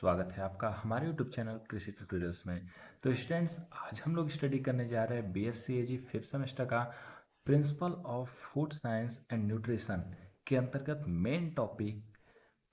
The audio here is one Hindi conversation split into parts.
स्वागत है आपका हमारे YouTube चैनल कृषि ट्यूटोरियल्स में। तो स्टूडेंट्स, आज हम लोग स्टडी करने जा रहे हैं बीएससी एजी फिफ्थ सेमेस्टर का principle of food science and nutrition के अंतर्गत मेन टॉपिक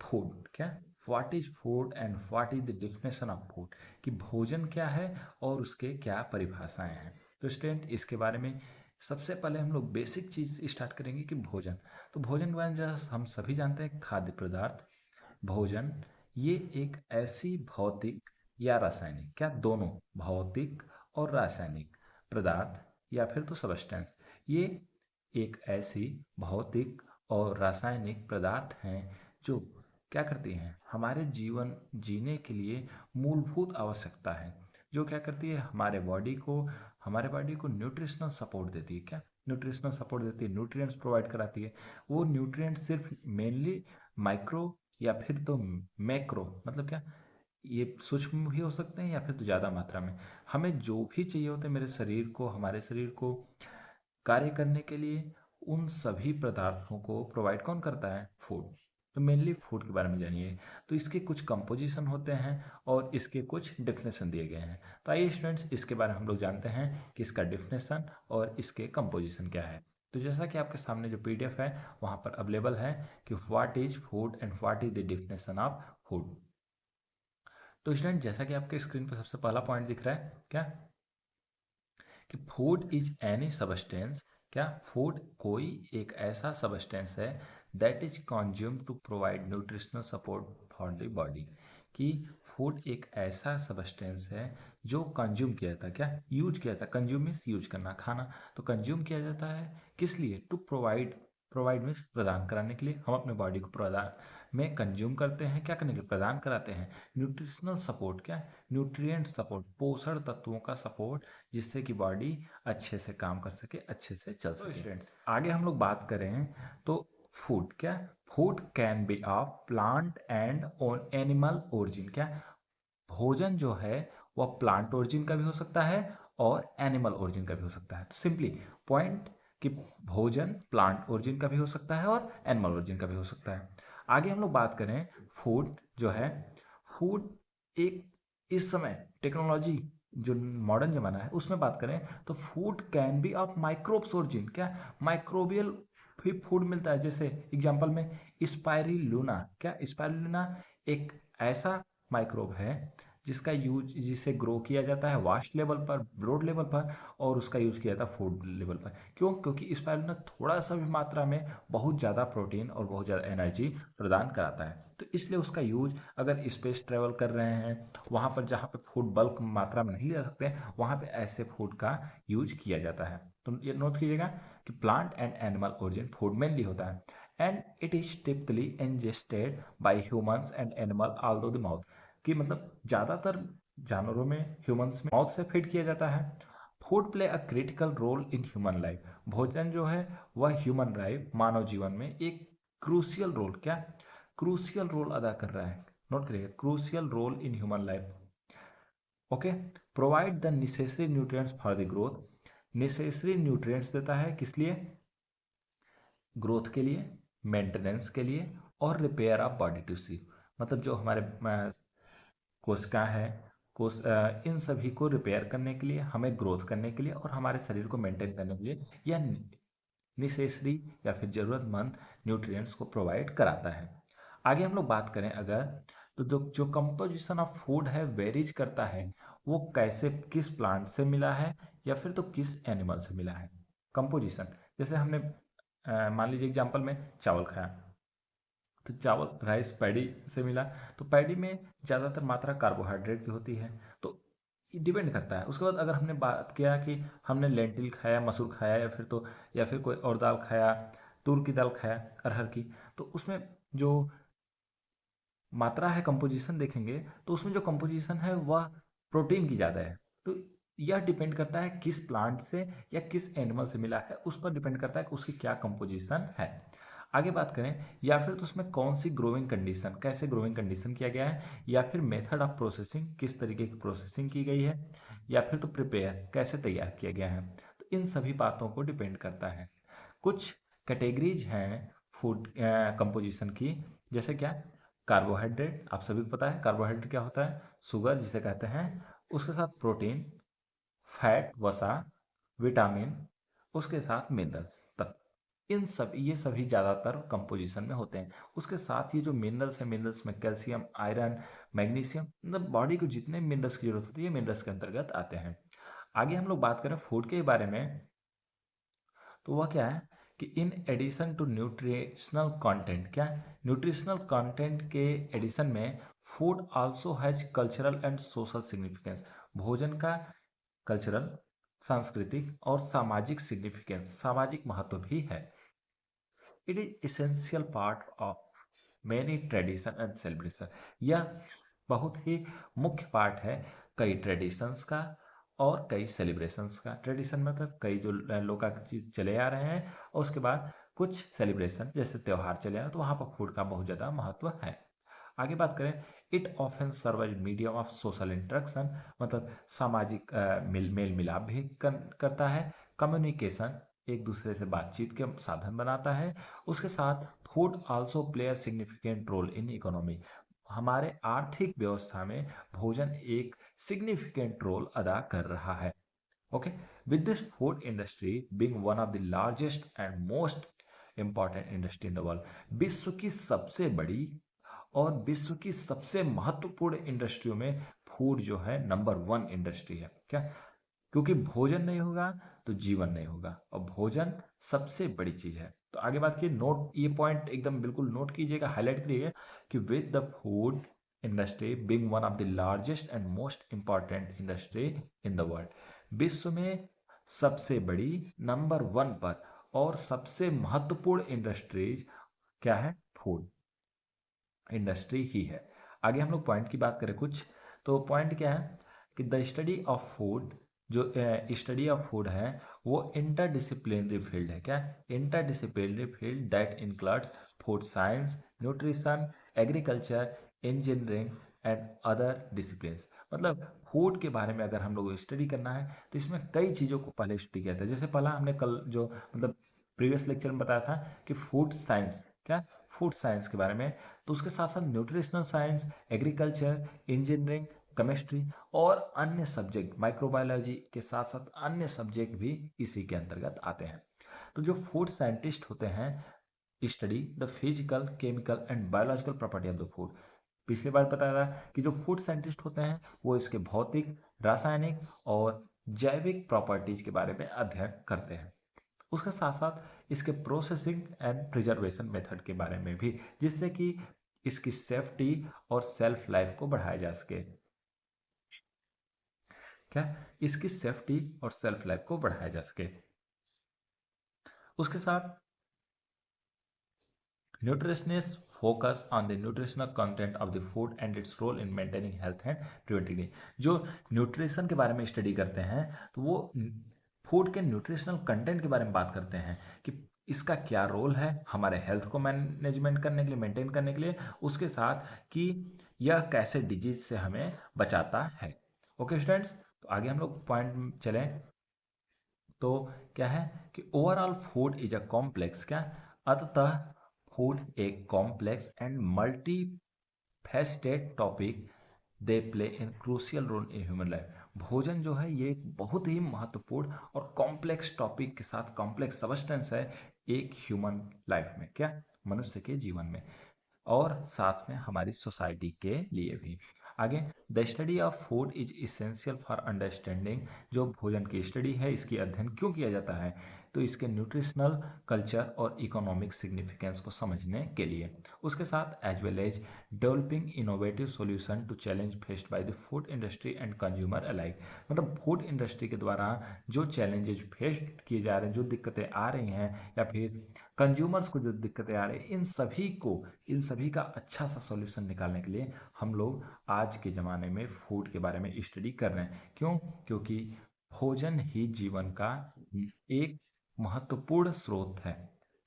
फूड। क्या what is food and what is the definition of food, कि भोजन क्या है और उसके क्या परिभाषाएं हैं। तो स्टूडेंट, इसके बारे में सबसे पहले हम लोग बेसिक चीज स्टार्ट करेंगे कि भोजन। तो भोजन के बारे में जैसा हम सभी जानते हैं, खाद्य पदार्थ भोजन ये एक ऐसी भौतिक या रासायनिक, क्या दोनों भौतिक और रासायनिक पदार्थ या फिर तो सब्सटेंस, ये एक ऐसी भौतिक और रासायनिक पदार्थ हैं जो क्या करती हैं, हमारे जीवन जीने के लिए मूलभूत आवश्यकता है। जो क्या करती है, हमारे बॉडी को न्यूट्रिशनल सपोर्ट देती है। क्या न्यूट्रिशनल सपोर्ट देती है, न्यूट्रिएंट्स प्रोवाइड कराती है। वो न्यूट्रिएंट्स सिर्फ मेनली माइक्रो या फिर तो मैक्रो, मतलब क्या, ये सूक्ष्म भी हो सकते हैं या फिर तो ज़्यादा मात्रा में। हमें जो भी चाहिए होते हैं हमारे शरीर को कार्य करने के लिए, उन सभी पदार्थों को प्रोवाइड कौन करता है, फूड। तो मेनली फूड के बारे में जानिए। तो इसके कुछ कंपोजिशन होते हैं और इसके कुछ डेफिनेशन दिए गए हैं। तो आइए स्टूडेंट्स, इसके बारे में हम लोग जानते हैं कि इसका डेफिनेशन और इसके कंपोजिशन क्या है। तो जैसा कि आपके सामने जो पीडीएफ है वहाँ पर अवेलेबल है कि what is food and what is the definition of food. तो स्टूडेंट, जैसा कि आपके स्क्रीन पर सबसे पहला पॉइंट दिख रहा है क्या, कि फूड इज एनी सबस्टेंस, क्या फूड कोई एक ऐसा सबस्टेंस है that is consume to provide nutritional support for the body. कि फूड एक ऐसा सबस्टेंस है जो कंज्यूम किया जाता है, क्या यूज किया जाता है। कंज्यूम मीन्स यूज करना, खाना। तो कंज्यूम किया जाता है किस लिए, टू प्रोवाइड, प्रोवाइड मीन्स प्रदान कराने के लिए। हम अपने बॉडी को प्रदान में कंज्यूम करते हैं, क्या करने के लिए, प्रदान कराते हैं। न्यूट्रिशनल सपोर्ट, क्या न्यूट्रिएंट सपोर्ट, पोषण तत्वों का सपोर्ट, जिससे कि बॉडी अच्छे से काम कर सके, अच्छे से चल सके। स्टूडेंट्स, आगे हम लोग बात करें तो फूड, क्या food can be of plant and on animal origin. क्या भोजन जो है वह प्लांट ओरिजिन का भी हो सकता है और एनिमल ओरिजिन का भी हो सकता है। तो सिंपली पॉइंट कि भोजन प्लांट ओरिजिन का भी हो सकता है और एनिमल ओरिजिन का भी हो सकता है। आगे हम लोग बात करें फूड जो है, फूड एक इस समय टेक्नोलॉजी जो मॉडर्न जमाना है उसमें बात करें तो food can be of microbes origin. क्या माइक्रोबियल भी फूड मिलता है। जैसे एग्जांपल में स्पाइरुलिना, क्या स्पाइरुलिना एक ऐसा माइक्रोब है जिसका यूज, जिसे ग्रो किया जाता है वास्ट लेवल पर, ब्रॉड लेवल पर, और उसका यूज किया जाता है फूड लेवल पर। क्यों, क्योंकि स्पाइरुलिना थोड़ा सा भी मात्रा में बहुत ज़्यादा प्रोटीन और बहुत ज़्यादा एनर्जी प्रदान कराता है। तो इसलिए उसका यूज, अगर स्पेस ट्रेवल कर रहे हैं वहाँ पर जहाँ पे फूड बल्क मात्रा में नहीं ले सकते हैं, वहाँ पे ऐसे फूड का यूज किया जाता है। तो ये नोट कीजिएगा कि plant and animal origin food mainly होता है and it is typically ingested bye humans and animal although the mouth. कि मतलब ज़्यादातर जानवरों में, ह्यूमंस में माउथ से फीड किया जाता है। Food play a critical role in human life. भोजन जो है वह ह्यूमन लाइफ, मानव जीवन में एक क्रूशियल रोल, क्या क्रूशियल रोल अदा कर रहा है। नोट करिएगा, crucial role in human life. Okay, provide the necessary nutrients for the growth. Necessary nutrients देता है किस लिए, ग्रोथ के लिए, मेंटेनेंस के लिए और रिपेयर ऑफ बॉडी टिश्यू। मतलब जो हमारे कोशिका है, इन सभी को रिपेयर करने के लिए, हमें ग्रोथ करने के लिए और हमारे शरीर को मेंटेन करने के लिए यह नेसेसरी या फिर ज़रूरतमंद न्यूट्रिएंट्स को प्रोवाइड कराता है। आगे हम लोग बात करें अगर, तो जो कंपोजिशन ऑफ फूड है वेरीज करता है, वो कैसे, किस प्लांट से मिला है या फिर तो किस एनिमल से मिला है। कंपोजिशन, जैसे हमने मान लीजिए एग्जांपल में चावल खाया, तो चावल राइस पैडी से मिला। तो पैडी में ज़्यादातर मात्रा कार्बोहाइड्रेट की होती है। तो डिपेंड करता है। उसके बाद अगर हमने बात किया कि हमने लेंटिल खाया, मसूर खाया, या फिर कोई और दाल खाया, तूर की दाल खाया, अरहर की, तो उसमें जो मात्रा है, कंपोजिशन देखेंगे तो उसमें जो कंपोजिशन है वह प्रोटीन की ज़्यादा है। तो यह डिपेंड करता है किस प्लांट से या किस एनिमल से मिला है, उस पर डिपेंड करता है कि उसकी क्या कंपोजिशन है। आगे बात करें, या फिर तो उसमें कौन सी ग्रोइंग कंडीशन, कैसे ग्रोइंग कंडीशन किया गया है, या फिर मेथड ऑफ प्रोसेसिंग, किस तरीके की प्रोसेसिंग की गई है, या फिर तो प्रिपेयर, कैसे तैयार किया गया है। तो इन सभी बातों को डिपेंड करता है। कुछ कैटेगरीज हैं फूड कंपोजिशन की, जैसे क्या, कार्बोहाइड्रेट, आप सभी को पता है कार्बोहाइड्रेट क्या होता है, शुगर जिसे कहते हैं, उसके साथ प्रोटीन, फैट वसा, विटामिन, उसके साथ मिनरल्स तत्व, इन सब ये सभी ज़्यादातर कंपोजिशन में होते हैं। उसके साथ ये जो मिनरल्स है, मिनरल्स में कैल्शियम, आयरन, मैग्नीशियम, मतलब बॉडी को जितने मिनरल्स की जरूरत होती है ये मिनरल्स के अंतर्गत आते हैं। आगे हम लोग बात करें फूड के बारे में, तो वह क्या है कि in addition to nutritional content, क्या न्यूट्रिशनल कंटेंट के एडिशन में food also has cultural and social significance, भोजन का कल्चरल, सांस्कृतिक और सामाजिक सिग्निफिकेंस, सामाजिक महत्व भी है। It is essential part of many tradition and celebration, यह बहुत ही मुख्य पार्ट है कई ट्रेडिशंस का और कई सेलिब्रेशंस का। ट्रेडिशन मतलब कई जो लोग चीज चले आ रहे हैं, और उसके बाद कुछ सेलिब्रेशन जैसे त्यौहार चले आ रहे हैं, तो वहाँ पर फूड का बहुत ज़्यादा महत्व है। आगे बात करें, it often serve as medium of social interaction, मतलब सामाजिक मेल मिलाप भी करता है, कम्युनिकेशन, एक दूसरे से बातचीत के साधन बनाता है। उसके साथ food also play a significant role in economy, हमारे आर्थिक व्यवस्था में भोजन एक सिग्निफिकेंट रोल अदा कर रहा है। Okay, with this food industry being one of the largest and most important industry in the world, विश्व की सबसे बड़ी और विश्व की सबसे महत्वपूर्ण इंडस्ट्रियों में फूड जो है नंबर 1 इंडस्ट्री है। क्या, क्योंकि भोजन नहीं होगा तो जीवन नहीं होगा, और भोजन सबसे बड़ी चीज है। तो आगे बात की नोट, ये पॉइंट एकदम बिल्कुल नोट कीजिएगा, हाईलाइट करिए कि with the food industry being one of the largest and most important industry in the world, विश्व में सबसे बड़ी नंबर 1 पर और सबसे महत्वपूर्ण इंडस्ट्रीज क्या है, फूड इंडस्ट्री ही है। आगे हम लोग पॉइंट की बात करें कुछ, तो पॉइंट क्या है कि द स्टडी ऑफ फूड, जो स्टडी ऑफ फूड है वो इंटरडिसिप्लिनरी फील्ड है। क्या, interdisciplinary field that includes food science, nutrition, agriculture, engineering and other disciplines, मतलब फूड के बारे में अगर हम लोग स्टडी करना है तो इसमें कई चीज़ों को पहले स्टडी किया था। जैसे पहला हमने कल जो मतलब प्रीवियस लेक्चर में बताया था कि फूड साइंस, क्या फूड साइंस के बारे में, तो उसके साथ साथ nutritional science, agriculture, engineering, chemistry और अन्य सब्जेक्ट, माइक्रोबायोलॉजी के साथ साथ अन्य सब्जेक्ट भी इसी के अंतर्गत आते हैं। तो जो फूड साइंटिस्ट होते हैं study the physical, chemical and biological property of the food, पिछली बार बताया था कि जो फूड साइंटिस्ट होते हैं वो इसके भौतिक, रासायनिक और जैविक प्रॉपर्टीज के बारे में अध्ययन करते हैं। उसके साथ साथ इसके प्रोसेसिंग एंड प्रिजर्वेशन मेथड के बारे में भी, जिससे कि इसकी सेफ्टी और सेल्फ लाइफ को बढ़ाया जा सके। क्या, इसकी सेफ्टी और सेल्फ लाइफ को बढ़ाया जा सके। उसके साथ nutritionist focus on the nutritional content of the food and its role in maintaining health and preventing, जो न्यूट्रिशन के बारे में स्टडी करते हैं तो वो फूड के न्यूट्रिशनल कंटेंट के बारे में बात करते हैं कि इसका क्या रोल है हमारे हेल्थ को मैनेजमेंट करने के लिए, मेंटेन करने के लिए, उसके साथ कि यह कैसे डिजीज से हमें बचाता है। ओके स्टूडेंट्स, तो आगे हम लोग पॉइंट चलें, तो क्या है कि overall food is a complex, क्या अतः फूड एक complex and multi faceted topic, they play in crucial role in human life, भोजन जो है ये एक बहुत ही महत्वपूर्ण और कॉम्प्लेक्स टॉपिक के साथ कॉम्प्लेक्स सब्सटेंस है एक ह्यूमन लाइफ में, क्या मनुष्य के जीवन में, और साथ में हमारी सोसाइटी के लिए भी। आगे, the study of food is essential for understanding, जो भोजन की स्टडी है इसकी अध्ययन क्यों किया जाता है, तो इसके न्यूट्रिशनल, कल्चर और इकोनॉमिक सिग्निफिकेंस को समझने के लिए। उसके साथ as well as developing innovative solution to challenge faced by the food industry and consumer alike, मतलब फूड इंडस्ट्री के द्वारा जो चैलेंजेस फेस किए जा रहे हैं, जो दिक्कतें आ रही हैं, या फिर कंज्यूमर्स को जो दिक्कतें आ रही हैं, इन सभी का अच्छा सा सॉल्यूशन निकालने के लिए हम लोग आज के ज़माने में फूड के बारे में स्टडी कर रहे हैं। क्यों, क्योंकि भोजन ही जीवन का एक महत्वपूर्ण स्रोत है।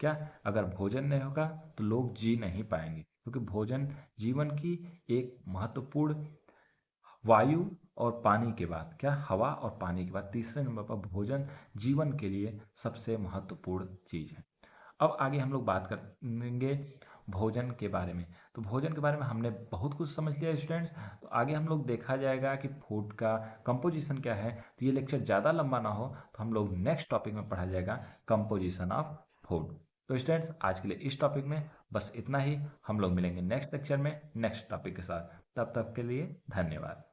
क्या, अगर भोजन नहीं होगा तो लोग जी नहीं पाएंगे, क्योंकि भोजन जीवन की एक महत्वपूर्ण, वायु और पानी के बाद, क्या हवा और पानी के बाद तीसरे नंबर पर भोजन जीवन के लिए सबसे महत्वपूर्ण चीज है। अब आगे हम लोग बात करेंगे भोजन के बारे में। तो भोजन के बारे में हमने बहुत कुछ समझ लिया स्टूडेंट्स। तो आगे हम लोग देखा जाएगा कि फूड का कंपोजिशन क्या है। तो ये लेक्चर ज़्यादा लंबा ना हो तो हम लोग नेक्स्ट टॉपिक में पढ़ा जाएगा कंपोजिशन ऑफ फूड। तो स्टूडेंट्स आज के लिए इस टॉपिक में बस इतना ही। हम लोग मिलेंगे नेक्स्ट लेक्चर में नेक्स्ट टॉपिक के साथ। तब तक के लिए धन्यवाद।